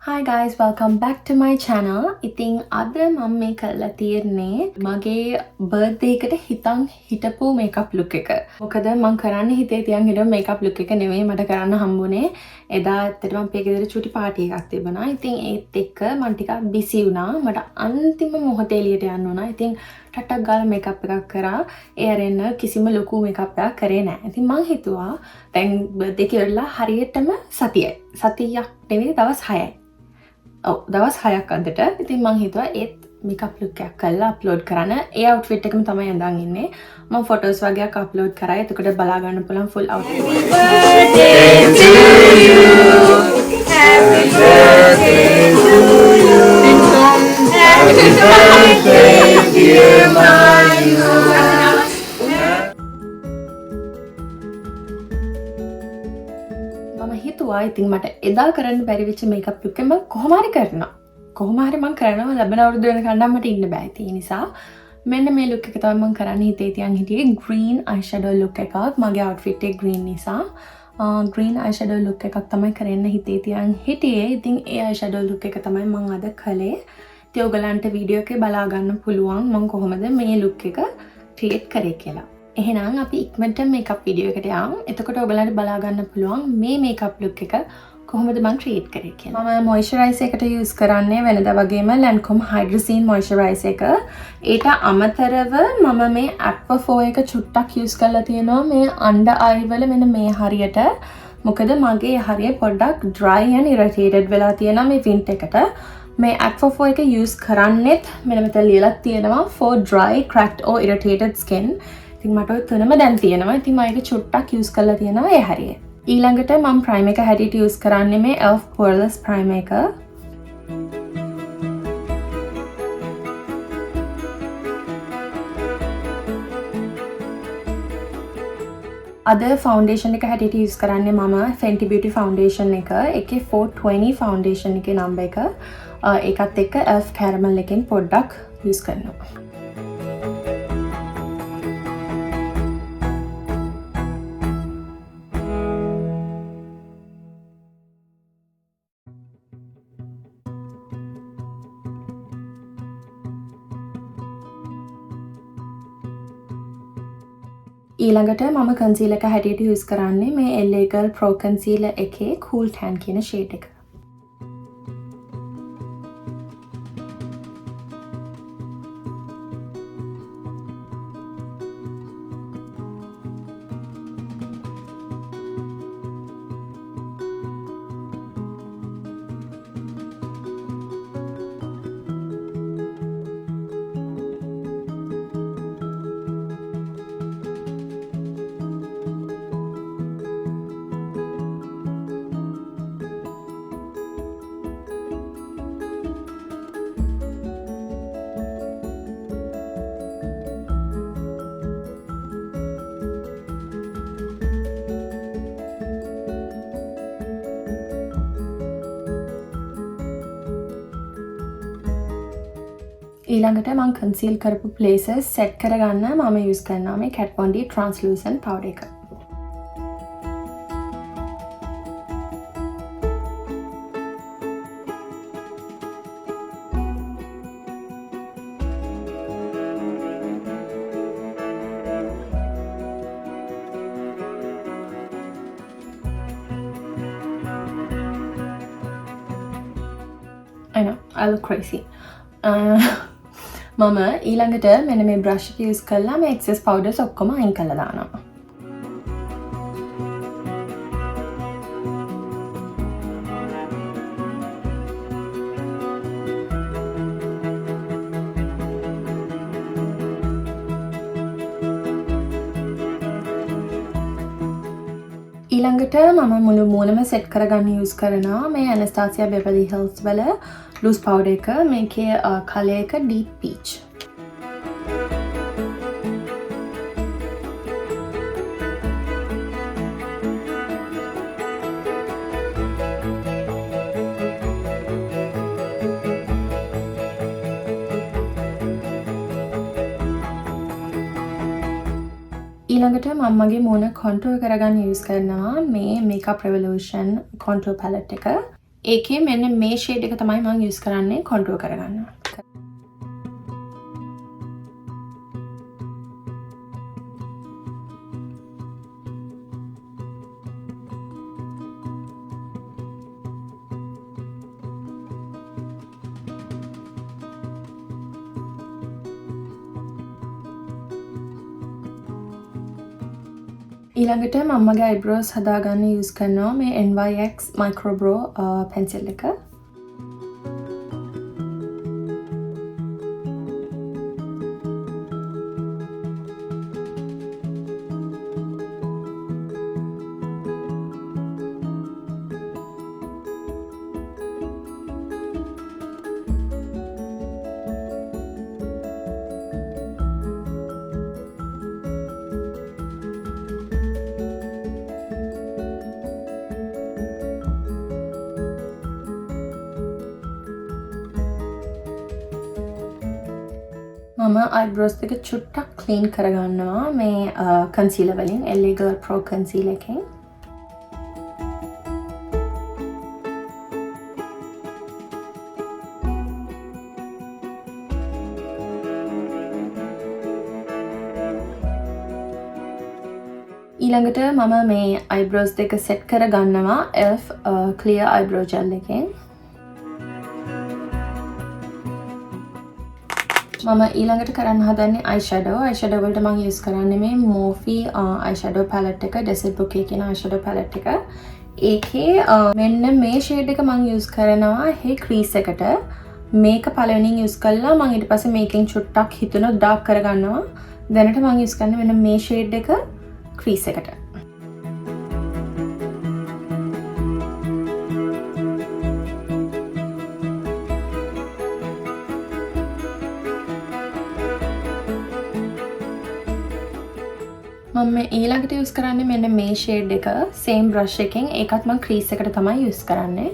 Hi guys, welcome back to my channel. ඉතින් අද මම මේ කරලා තියෙන්නේ මගේ බර්ත්ඩේ එකට හිතන් හිටපු මේකප් ලුක් එක. මොකද මම කරන්න හිතේ තියන් හිටපු මේකප් ලුක් එක නෙමෙයි මට කරන්න හම්බුනේ. එදා ඇත්තටම අපේ ගෙදර චුටි පාටි එකක් තිබුණා. ඉතින් ඒත් එක්ක මම ටිකක් බිසි වුණා. මට අන්තිම මොහොතේ එළියට යන්න වුණා. ඉතින් ටටක් ගාලා මේකප් එකක් කරා. ඒ අරෙන්න කිසිම ලොකු මේකප් එකක් කරේ නැහැ. ඉතින් මම හිතුවා දැන් බර්ත්ඩේ කියලා හරියටම සතියයි. සතියක් නෙවෙයි දවස් 6යි. දවස් 6ක් අදට. ඉතින් මං හිතුවා ඒත් මේකප් ලුක් එකක් කරලා අප්ලෝඩ් කරන්න. ඒ අවුට්ෆිට් එකම තමයි අඳන් ඉන්නේ. මම ෆොටෝස් වගේක් අප්ලෝඩ් කරා. එතකොට බලා ගන්න පුළුවන් ෆුල් අවුට්ෆිට් එක. Birthday to you. Happy birthday to you. Happy birthday, dear Mayuka. හිතුවා ඉතින් මට එදා කරන්න බැරි වෙච්ච මේකප් ලුක් එක මම කොහොම හරි කරනවා. කොහොම හරි මම කරනවා ලැබෙන අවුරුදු වෙනකන් නම් මට ඉන්න බෑ. ඒ නිසා මෙන්න මේ ලුක් එක තමයි මම කරන්න හිතේ තියන් හිටියේ green eyeshadow look එකක්. මගේ outfit එක green නිසා green eyeshadow look එකක් තමයි කරන්න හිතේ තියන් හිටියේ. ඉතින් ඒ eyeshadow look එක තමයි මම අද කළේ. ඉතින් ඔයගලන්ට වීඩියෝ එකේ බලා ගන්න පුළුවන් මම කොහොමද මේ ලුක් එක ක්‍රියේට් කරේ කියලා. එහෙනම් අපි ඉක්මනට මේකප් වීඩියෝ එකට යමු. එතකොට ඔයගලන්ට බලා ගන්න පුළුවන් මේ මේකප් ලුක් එක කොහොමද මම ක්‍රියේට් කරේ කියලා. මම මොයිස්චරයිසර් එකට යූස් කරන්නේ වෙනදා වගේම Lancome Hydra මොයිස්චරයිසර් එක. ඊට අමතරව මම මේ Aquaphor එක චුට්ටක් යූස් කරලා තියෙනවා මේ under eye වල මෙන්න මේ හරියට. මොකද මගේ හරිය පොඩ්ඩක් dry and irritated වෙලා තියෙනවා මේ tint එකට. මේ Aquaphor එක යූස් කරන්නෙත් මෙන්න මෙතන ලියලා තියෙනවා for dry, cracked or irritated skin. ඉතින් මට ඔය තුනම දැන් තියෙනවා. ඉතින් මම ඒක චුට්ටක් යූස් කරලා තියෙනවා ඒ හරිය. ඊළඟට මම ප්‍රයිමර් එක හැටියට යූස් කරන්නේ මේ elf poreless ප්‍රයිමර් එක. අද ෆවුන්ඩේෂන් එක හැටියට යූස් කරන්නේ මම Fenty Beauty ෆවුන්ඩේෂන් එක. ඒකේ 420 ෆවුන්ඩේෂන් එකේ නම්බර් එක. ඒකත් එක්ක elf caramel එකෙන් පොඩ්ඩක් යූස් කරනවා. ඊළඟට මම කන්සීලර් එක හැටියට යූස් කරන්නේ මේ LA Girl Pro Concealer එකේ Cool Tan කියන ෂේඩ් එක. ඊළඟට මම කන්සීල් කරපු ප්ලේසස් සෙට් කරගන්න මම යූස් කරනවා මේ Kat Von D translucent powder එක. I know, I look crazy. මම ඊළඟට මෙන්න මේ බ්‍රෂ් එක යූස් කරලා මේ එක්සස් පවුඩර්ස් ඔක්කොම අයින් කරලා දානවා. ඊළඟට මම මුළු මූණම සෙට් කරගන්න යූස් කරනවා මේ Anastasia Beverly Hills වල loose powder එක. මේකේ colour එක deep peach. ඊළඟට මම මගේ මූණ කොන්ටුර් කරගන්න යූස් කරනවා මේ Makeup Revolution contour palette එක. ඒකේ මෙන්න මේ ෂේඩ් එක තමයි මම යූස් කරන්නේ කොන්ටුවර් කරගන්න. ඊළඟට මමගේ eyebrows හදාගන්න යූස් කරනවා මේ NYX Microbrow pencil එක. මම eyebrows එක චුට්ටක් ක්ලීන් කරගන්නවා මේ concealer වලින් LA Girl Pro concealer එකෙන්. ඊළඟට මම මේ eyebrows දෙක set කරගන්නවා ELF clear eyebrow gel එකෙන්. මම ඊළඟට කරන්න හදන්නේ eyeshadow වලට මම use කරන්නේ මේ Morphe eyeshadow palette එක Desert Bouquet කියන eyeshadow palette එක. ඒකේ මෙන්න මේ shade එක මම use කරනවා මේ crease එකට. මේක පළවෙනියෙන් use කළා මම ඊට පස්සේ මේකෙන් චුට්ටක් හිතුණා dark කරගන්නවා. දැනට මම use කරන්නේ මෙන්න මේ shade එක crease එකට. මම ඊළඟට යූස් කරන්නේ මෙන්න මේ ෂේඩ් එක same brush එකෙන් ඒකත් මම crease එකට තමයි යූස් කරන්නේ.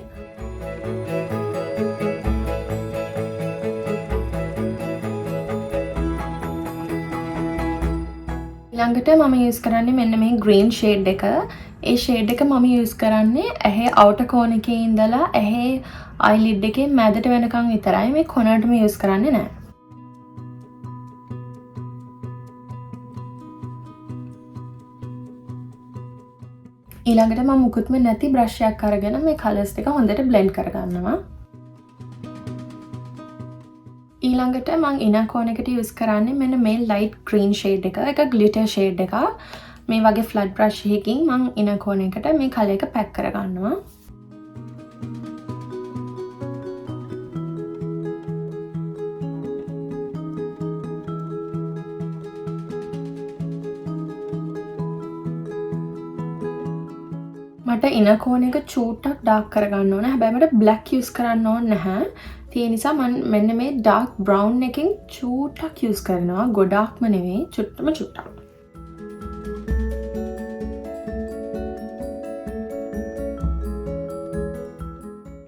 ඊළඟට මම යූස් කරන්නේ මෙන්න මේ green shade එක. ඒ shade එක මම යූස් කරන්නේ ඇහි outer corner එකේ ඉඳලා ඇහි eyelid එකේ මැදට වෙනකන් විතරයි. මේ cornerටම යූස් කරන්නේ නැහැ. ඊළඟට මම මුකුත්ම නැති බ්‍රෂ් එකක් අරගෙන මේ කලර්ස් ටික හොඳට බ්ලෙන්ඩ් කරගන්නවා. ඊළඟට මම ඉනර් කෝන් එකට යූස් කරන්නේ මෙන්න මේ ලයිට් ග්‍රීන් ෂේඩ් එක. ඒක ග්ලිටර් ෂේඩ් එකක්. මේ වගේ ෆ්ලැට් බ්‍රෂ් එකකින් මම ඉනර් කෝන් එකට මේ කලර් එක පැක් කරගන්නවා. මට ඉනර් කෝන් එක චූට්ටක් ඩාර්ක් කරගන්න ඕන. හැබැයි මට බ්ලැක් යූස් කරන්න ඕනේ නැහැ. ඒ නිසා මම මෙන්න මේ ඩාර්ක් බ්‍රවුන් එකෙන් චූට්ටක් යූස් කරනවා. ගොඩාක්ම නෙවෙයි, චුට්ටම චුට්ටක්.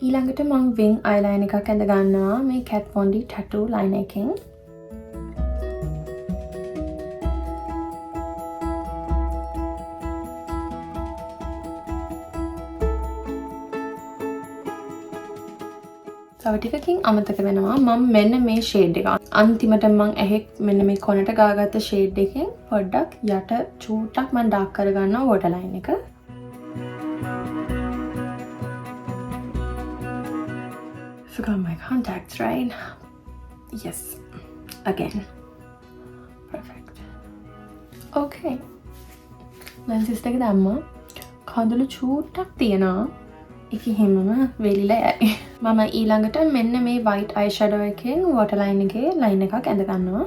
ඊළඟට මම wing eyeliner එකක් ඇඳ ගන්නවා මේ Kat Von D tattoo liner එකෙන්. තව ටිකකින් අමතක වෙනවා මම මෙන්න මේ ෂේඩ් එක අන්තිමට මම ඇහි මෙන්න මේ කොනට ගාගත්ත ෂේඩ් එකෙන් පොඩ්ඩක් යට චූට්ටක් මම ඩාර්ක් කරගන්නවා වෝටර් ලයින් එක. Forgot my contacts, right? Yes. Again. Perfect. Okay. lenses දෙක දැම්මා. කඳුළු චූට්ටක් තියෙනවා. ඒක හැමම වෙලිලා යයි. මම ඊළඟට මෙන්න මේ white eyeshadow එකෙන් waterline එකේ line එකක් ඇඳ ගන්නවා.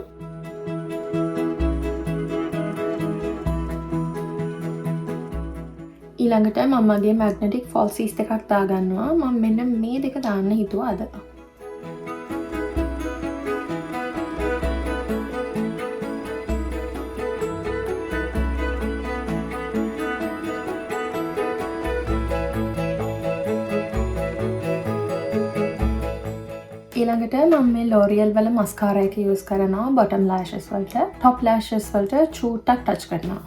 ඊළඟට මම මගේ magnetic falsies දෙකක් දා ගන්නවා. මම මෙන්න මේ දෙක දාන්න හිතුවා අද. ඊළඟට මම මේ L'Oreal වල mascara එක use කරනවා bottom lashes වලට. top lashes වලට චූට්ටක් touch කරනවා.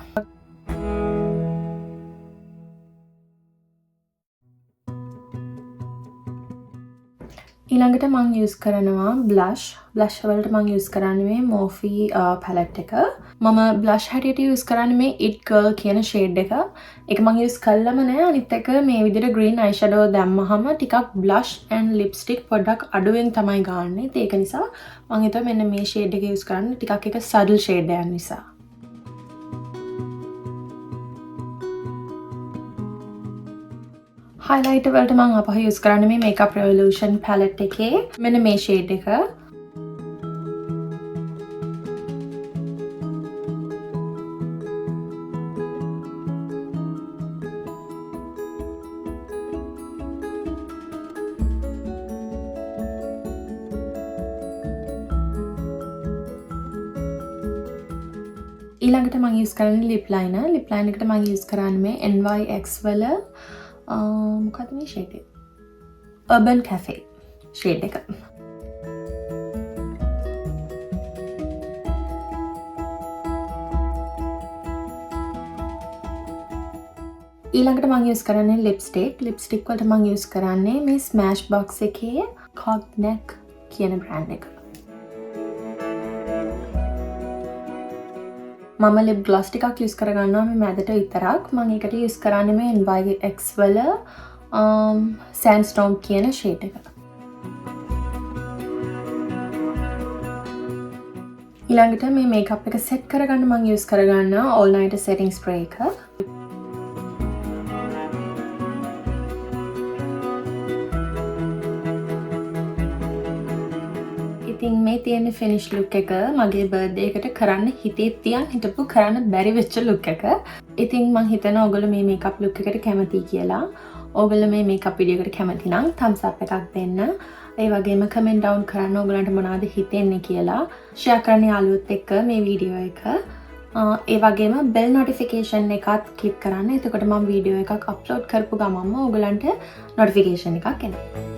ඊළඟට මම යූස් කරනවා බ්ලෂ් වලට මම යූස් කරන්නේ මේ Morphe palette එක. මම බ්ලෂ් හැටියට යූස් කරන්නේ මේ It Girl කියන ෂේඩ් එක. ඒක මම යූස් කළාම නෑ. අනිත් එක මේ විදිහට green eyeshadow දැම්මහම ටිකක් blush and lipstick පොඩ්ඩක් අඩුවෙන් තමයි ගන්නෙ. ඒක නිසා මම හිතුවා මෙන්න මේ ෂේඩ් එක යූස් කරන්න ටිකක් එක subtle ෂේඩ් එකක් නිසා. highlighter වලට මම අපහ යූස් කරන්නේ මේ Makeup Revolution palette එකේ මෙන්න මේ ෂේඩ් එක. ඊළඟට මම යූස් කරන්නේ lip liner එකට මම යූස් කරන්නේ මේ NYX වල මොකක්ද මේ ෂේඩ් එක? Urban Cafe ෂේඩ් එක. ඊළඟට මම යූස් කරන්නේ ලිප්ස්ටික් වලට මම යූස් කරන්නේ මේ Smashbox එකේ cognac කියන බ්‍රෑන්ඩ් එක. මම lip gloss ටිකක් යූස් කරගන්නවා මේ මැදට විතරක්. මම ඒකට යූස් කරන්නේ මේ NYX වල sandstorm කියන ෂේඩ් එක. ඊළඟට මේ මේකප් එක සෙට් කරගන්න මම යූස් කරගන්නවා all night setting spray එක. ඉතින් මේ තියෙන ෆිනිෂ් ලුක් එක මගේ බර්ත්ඩේ එකට කරන්න හිතේ තියන් හිටපු කරන්න බැරි වෙච්ච ලුක් එක. ඉතින් මම හිතනවා ඔයගොල්ලෝ මේ මේකප් ලුක් එකට කැමතියි කියලා. ඔයගොල්ලෝ මේ මේකප් වීඩියෝ එකට කැමති නම් thumbs up එකක් දෙන්න. ඒ වගේම කමෙන්ට් ඩවුන් කරන්න ඔයගොල්ලන්ට මොනවද හිතෙන්නේ කියලා. ෂෙයා කරන්න යාළුවොත් එක්ක මේ වීඩියෝ එක. ඒ වගේම bell notification එකත් click කරන්න. එතකොට මම වීඩියෝ එකක් අප්ලෝඩ් කරපු ගමන්ම ඔයගොල්ලන්ට notification එකක් එනවා.